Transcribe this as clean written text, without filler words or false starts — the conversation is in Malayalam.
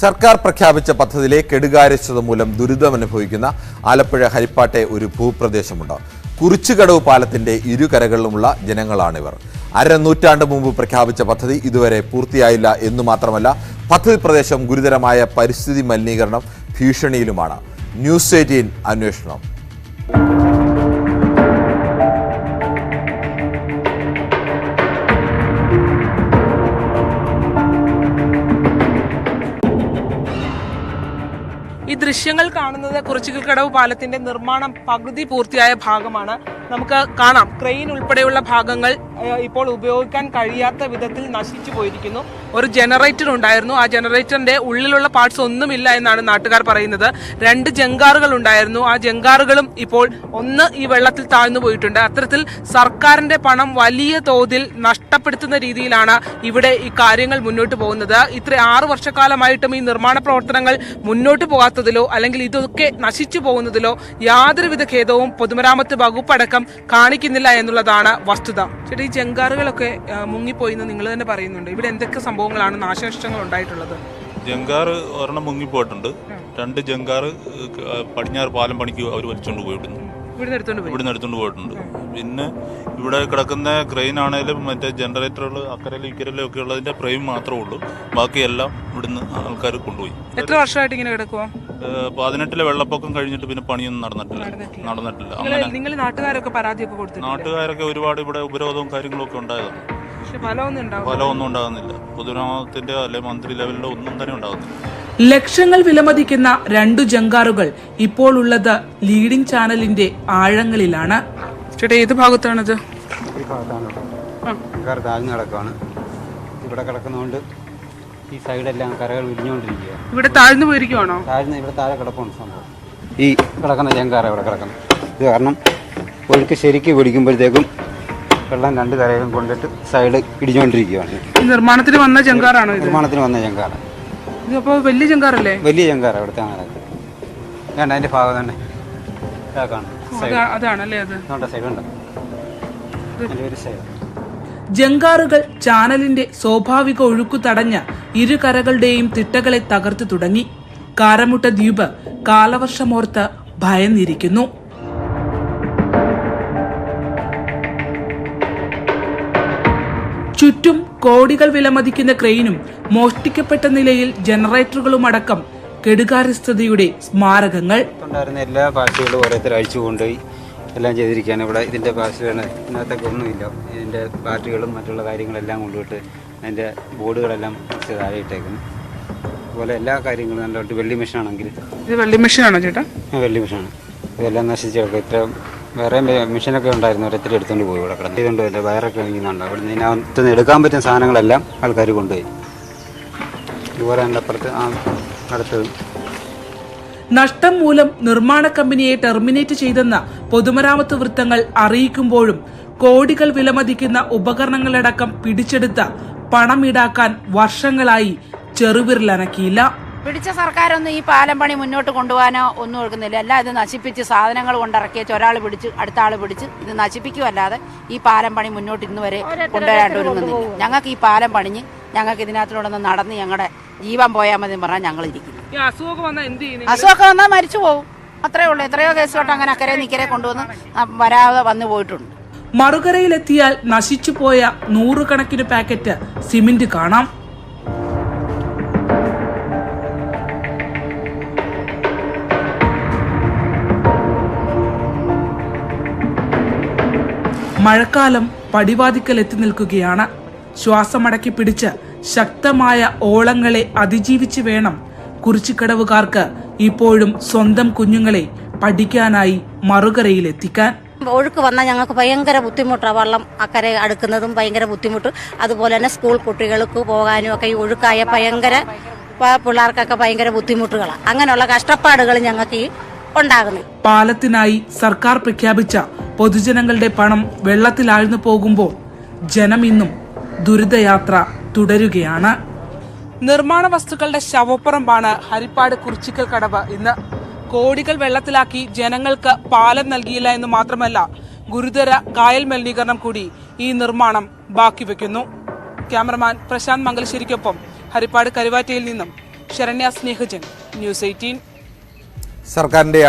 സർക്കാർ പ്രഖ്യാപിച്ച പദ്ധതിയിലെ കെടുകാര്യസ്ഥത മൂലം ദുരിതമനുഭവിക്കുന്ന ആലപ്പുഴ ഹരിപ്പാട്ടെ ഒരു ഭൂപ്രദേശമുണ്ട്. കുറിച്ചുകടവ് പാലത്തിന്റെ ഇരുകരകളിലുമുള്ള ജനങ്ങളാണിവർ. അരനൂറ്റാണ്ട് മുമ്പ് പ്രഖ്യാപിച്ച പദ്ധതി ഇതുവരെ പൂർത്തിയായില്ല എന്നു മാത്രമല്ല, പദ്ധതി പ്രദേശം ഗുരുതരമായ പരിസ്ഥിതി മലിനീകരണം ഭീഷണിയിലുമാണ്. ന്യൂസ് 18 അന്വേഷണം. ഈ ദൃശ്യങ്ങൾ കാണുന്നത് കുറിച്ചിക്കൽക്കടവ് പാലത്തിന്റെ നിർമ്മാണം പകുതി പൂർത്തിയായ ഭാഗമാണ്. നമുക്ക് കാണാം, ക്രെയിൻ ഉൾപ്പെടെയുള്ള ഭാഗങ്ങൾ ഇപ്പോൾ ഉപയോഗിക്കാൻ കഴിയാത്ത വിധത്തിൽ നശിച്ചു പോയിരിക്കുന്നു. ഒരു ജനറേറ്റർ ഉണ്ടായിരുന്നു, ആ ജനറേറ്ററിന്റെ ഉള്ളിലുള്ള പാർട്സ് ഒന്നുമില്ല എന്നാണ് നാട്ടുകാർ പറയുന്നത്. 2 ജങ്കാറുകൾ ഉണ്ടായിരുന്നു, ആ ജങ്കാറുകളും ഇപ്പോൾ ഒന്ന് ഈ വെള്ളത്തിൽ താഴ്ന്നു പോയിട്ടുണ്ട്. അത്തരത്തിൽ സർക്കാരിന്റെ പണം വലിയ തോതിൽ നഷ്ടപ്പെടുത്തുന്ന രീതിയിലാണ് ഇവിടെ ഈ കാര്യങ്ങൾ മുന്നോട്ട് പോകുന്നത്. 6 വർഷക്കാലമായിട്ടും ഈ നിർമ്മാണ പ്രവർത്തനങ്ങൾ മുന്നോട്ട് പോകാത്തതിലോ അല്ലെങ്കിൽ ഇതൊക്കെ നശിച്ചു പോകുന്നതിലോ യാതൊരുവിധ ഖേദവും പൊതുമരാമത്ത് വകുപ്പടക്കം കാണിക്കുന്നില്ല എന്നുള്ളതാണ് വസ്തുത. ചേട്ടാ, ഈ ജങ്കാറുകളൊക്കെ മുങ്ങിപ്പോയി എന്ന് നിങ്ങൾ തന്നെ പറയുന്നുണ്ട്. ഇവിടെ എന്തൊക്കെ സംഭവങ്ങളാണ് നാശനഷ്ടങ്ങൾ ഉണ്ടായിട്ടുള്ളത്? ജങ്കാറ് ഒരെണ്ണം മുങ്ങിപ്പോയിട്ടുണ്ട്. 2 ജങ്കാറ് പടിഞ്ഞാറ് പാലം പണിക്ക് അവർ വലിച്ചുകൊണ്ട് പോയിട്ടുണ്ട്. ഇവിടുന്ന് എടുത്തുകൊണ്ട് പോയിട്ടുണ്ട്. പിന്നെ ഇവിടെ കിടക്കുന്ന ക്രെയിൻ ആണെങ്കിലും മറ്റേ ജനറേറ്ററുകൾ അക്കരയിലും ഇക്കരയിലും ഒക്കെ ഉള്ളതിന്റെ ഫ്രെയിം മാത്രമേ ഉള്ളൂ. ബാക്കിയെല്ലാം ഇവിടുന്ന് ആൾക്കാർ കൊണ്ടുപോയി. എത്ര വർഷമായിട്ട് ഇങ്ങനെ കിടക്കുവോ? 18 വെള്ളപ്പൊക്കം കഴിഞ്ഞിട്ട് പിന്നെ പണിയൊന്നും നടന്നിട്ടില്ല. നിങ്ങൾ നാട്ടുകാരൊക്കെ പരാതിയൊക്കെ കൊടുത്തു? നാട്ടുകാരൊക്കെ ഒരുപാട് ഇവിടെ ഉപരോധവും കാര്യങ്ങളും ഒക്കെ ഉണ്ടായതാണ്. ഫലമൊന്നും ഉണ്ടാകുന്നില്ല. പൊതുമരാമത്തിന്റെ അല്ലെ മന്ത്രി ലെവലിലോ ഒന്നും തന്നെ ഉണ്ടാകുന്നില്ല. ലക്ഷങ്ങൾ വിലമതിക്കുന്ന 2 ജങ്കാറുകൾ ഇപ്പോൾ ഉള്ളത് ലീഡിംഗ് ചാനലിന്റെ ആഴങ്ങളിലാണ്. ചേട്ടാ, ഏത് ഭാഗത്താണത്? ഈ ഭാഗത്താണ് താഴ്ന്നു കിടക്കുകയാണ്. ഇവിടെ കിടക്കുന്നതുകൊണ്ട് ഈ സൈഡെല്ലാം കരകൾ വിരിഞ്ഞുകൊണ്ടിരിക്കുക. ഇവിടെ താഴ്ന്നു പോയിരിക്കുവാണോ? ഇവിടെ താഴെ കിടപ്പുണ്ട് സംഭവം. ഈ കിടക്കുന്ന ജങ്കാറ ഇവിടെ കിടക്കുന്നത്. ഇത് കാരണം ഒഴുക്ക് ശരിക്ക് പിടിക്കുമ്പോഴത്തേക്കും വെള്ളം 2 കരയിലും കൊണ്ടിട്ട് സൈഡ് ഇടിഞ്ഞുകൊണ്ടിരിക്കുകയാണ്. നിർമ്മാണത്തിന് വന്ന ജങ്കാറാണോ? നിർമ്മാണത്തിന് വന്ന ജങ്കാറ. ഇതിപ്പോ വലിയ ജങ്കാറല്ലേ? വലിയ ജങ്കാറ ഇവിടുത്തെ അങ്ങനെ വേണ്ട. അതിന്റെ ഭാഗം തന്നെ അതാണല്ലേ? അത് സൈഡുണ്ട്. ജങ്കാറുകൾ ചാനലിന്റെ സ്വാഭാവിക ഒഴുക്കു തടഞ്ഞ ഇരുകരകളുടെയും തിട്ടകളെ തകർത്തു തുടങ്ങി. കാരമുട്ട ദ്വീപ് കാലവർഷമോർത്ത് ഭയന്നിരിക്കുന്നു. ചുറ്റും കോടികൾ വിലമതിക്കുന്ന ക്രെയിനും മോഷ്ടിക്കപ്പെട്ട നിലയിൽ ജനറേറ്ററുകളും അടക്കം കെടുകാര്യസ്ഥതയുടെ സ്മാരകങ്ങൾ. എല്ലാ പാർട്ടികളും ഓരോരുത്തർ അഴിച്ചു കൊണ്ടുപോയി എല്ലാം ചെയ്തിരിക്കുകയാണ്. ഇവിടെ ഇതിന്റെ പാർട്ടികളാണ്, ഇതിനകത്തൊക്കെ ഒന്നുമില്ല. ഇതിന്റെ പാർട്ടികളും മറ്റുള്ള കാര്യങ്ങളെല്ലാം കൊണ്ടുപോയിട്ട് അതിന്റെ ബോർഡുകളെല്ലാം താഴെ ഇട്ടേക്കുന്നു. അതുപോലെ എല്ലാ കാര്യങ്ങളും നല്ലതായിട്ട് വെള്ളി മെഷീനാണെങ്കിൽ. ഇത് വെള്ളി മെഷീനാണോ ചേട്ടാ? വെള്ളി മെഷീനാണ്. ഇതെല്ലാം നശിച്ചൊക്കെ ഇത്ര വേറെ മെഷീനൊക്കെ ഉണ്ടായിരുന്നു, ഓരോരുത്തർ എടുത്തുകൊണ്ട് പോയി. ഇവിടെ കിടന്നു ഇതുകൊണ്ടല്ല വയറൊക്കെ ഇങ്ങനെയുണ്ട്. അവിടെ ഇതിനകത്ത് എടുക്കാൻ പറ്റുന്ന സാധനങ്ങളെല്ലാം ആൾക്കാർ കൊണ്ടുപോയി. ഇതുപോലെ എൻ്റെ അപ്പുറത്ത് അടുത്തത് നഷ്ടം മൂലം നിർമ്മാണ കമ്പനിയെ ടെർമിനേറ്റ് ചെയ്തെന്ന പൊതുമരാമത്ത് വൃത്തങ്ങൾ അറിയിക്കുമ്പോഴും കോടികൾ വിലമതിക്കുന്ന ഉപകരണങ്ങളടക്കം പിടിച്ചെടുത്ത പണം ഈടാക്കാൻ വർഷങ്ങളായി ചെറുവിരലനക്കിയില്ല. പിടിച്ച സർക്കാരൊന്നും ഈ പാലം പണി മുന്നോട്ട് കൊണ്ടുപോകാനോ ഒന്നും എടുക്കുന്നില്ല. എല്ലാം ഇത് നശിപ്പിച്ച് സാധനങ്ങൾ കൊണ്ടിറക്കിയ ഒരാൾ പിടിച്ച് അടുത്ത ആൾ പിടിച്ച് ഇത് നശിപ്പിക്കുമല്ലാതെ ഈ പാലം പണി മുന്നോട്ട് ഇന്ന് വരെ കൊണ്ടുവരാണ്ട് ഒരുങ്ങുന്നില്ല. ഞങ്ങൾക്ക് ഈ പാലം പണിഞ്ഞ് ഞങ്ങൾക്ക് ഇതിനകത്തിലൂടെ നടന്ന് ഞങ്ങളുടെ ജീവൻ പോയാൽ മതി പറഞ്ഞാൽ ഞങ്ങൾ ഇരിക്കുന്നു. അസുഖമൊക്കെ വന്നാൽ മരിച്ചു പോകും, അത്രേ ഉള്ളൂ. എത്രയോ കേസുകൊണ്ട് അങ്ങനെ അക്കരെ നിക്കരെ കൊണ്ടുവന്ന് വരാതെ വന്നു പോയിട്ടുണ്ട്. മറുകരയിലെത്തിയാൽ നശിച്ചുപോയ 100 കണക്കിന് പാക്കറ്റ് സിമന്റ് കാണാം. മഴക്കാലം പടിവാതിക്കൽ എത്തി നിൽക്കുകയാണ്. ശ്വാസമടക്കി പിടിച്ച് ശക്തമായ ഓളങ്ങളെ അതിജീവിച്ച് വേണം കുറിച്ചിക്കടവുകാർക്ക് ഇപ്പോഴും സ്വന്തം കുഞ്ഞുങ്ങളെ പഠിക്കാനായി മറുകരയിലെത്തിക്കാൻ. ഒഴുക്ക് വന്നാൽ ഞങ്ങൾക്ക് ഭയങ്കര ബുദ്ധിമുട്ടാണ്. വെള്ളം അക്കരെ അടുക്കുന്നതും ഭയങ്കര ബുദ്ധിമുട്ട്. അതുപോലെ തന്നെ സ്കൂൾ കുട്ടികൾക്ക് പോകാനും ഒക്കെ ഈ ഒഴുക്കായ ഭയങ്കര പിള്ളേർക്കൊക്കെ ഭയങ്കര ബുദ്ധിമുട്ടുകളാണ്. അങ്ങനെയുള്ള കഷ്ടപ്പാടുകൾ ഞങ്ങൾക്ക് ഉണ്ടാകുന്നു. പാലത്തിനായി സർക്കാർ പ്രഖ്യാപിച്ച പൊതുജനങ്ങളുടെ പണം വെള്ളത്തിലാഴ്ന്നു പോകുമ്പോൾ ജനം ഇന്നും ദുരിതയാത്ര തുടരുകയാണ്. നിർമ്മാണ വസ്തുക്കളുടെ ശവപ്പുറമ്പാണ് ഹരിപ്പാട് കുറിച്ചിക്കൽക്കടവ്. ഇന്ന് കോടികൾ വെള്ളത്തിലാക്കി ജനങ്ങൾക്ക് പാലം നൽകിയില്ല എന്ന് മാത്രമല്ല, ഗുരുതര കായൽ മലിനീകരണം കൂടി ഈ നിർമ്മാണം ബാക്കി വെക്കുന്നു. ക്യാമറമാൻ പ്രശാന്ത് മംഗലശ്ശേരിക്കൊപ്പം ഹരിപ്പാട് കരുവാറ്റയിൽ നിന്നും ശരണ്യ സ്നേഹജൻ, ന്യൂസ് 18. സർക്കാരിന്റെ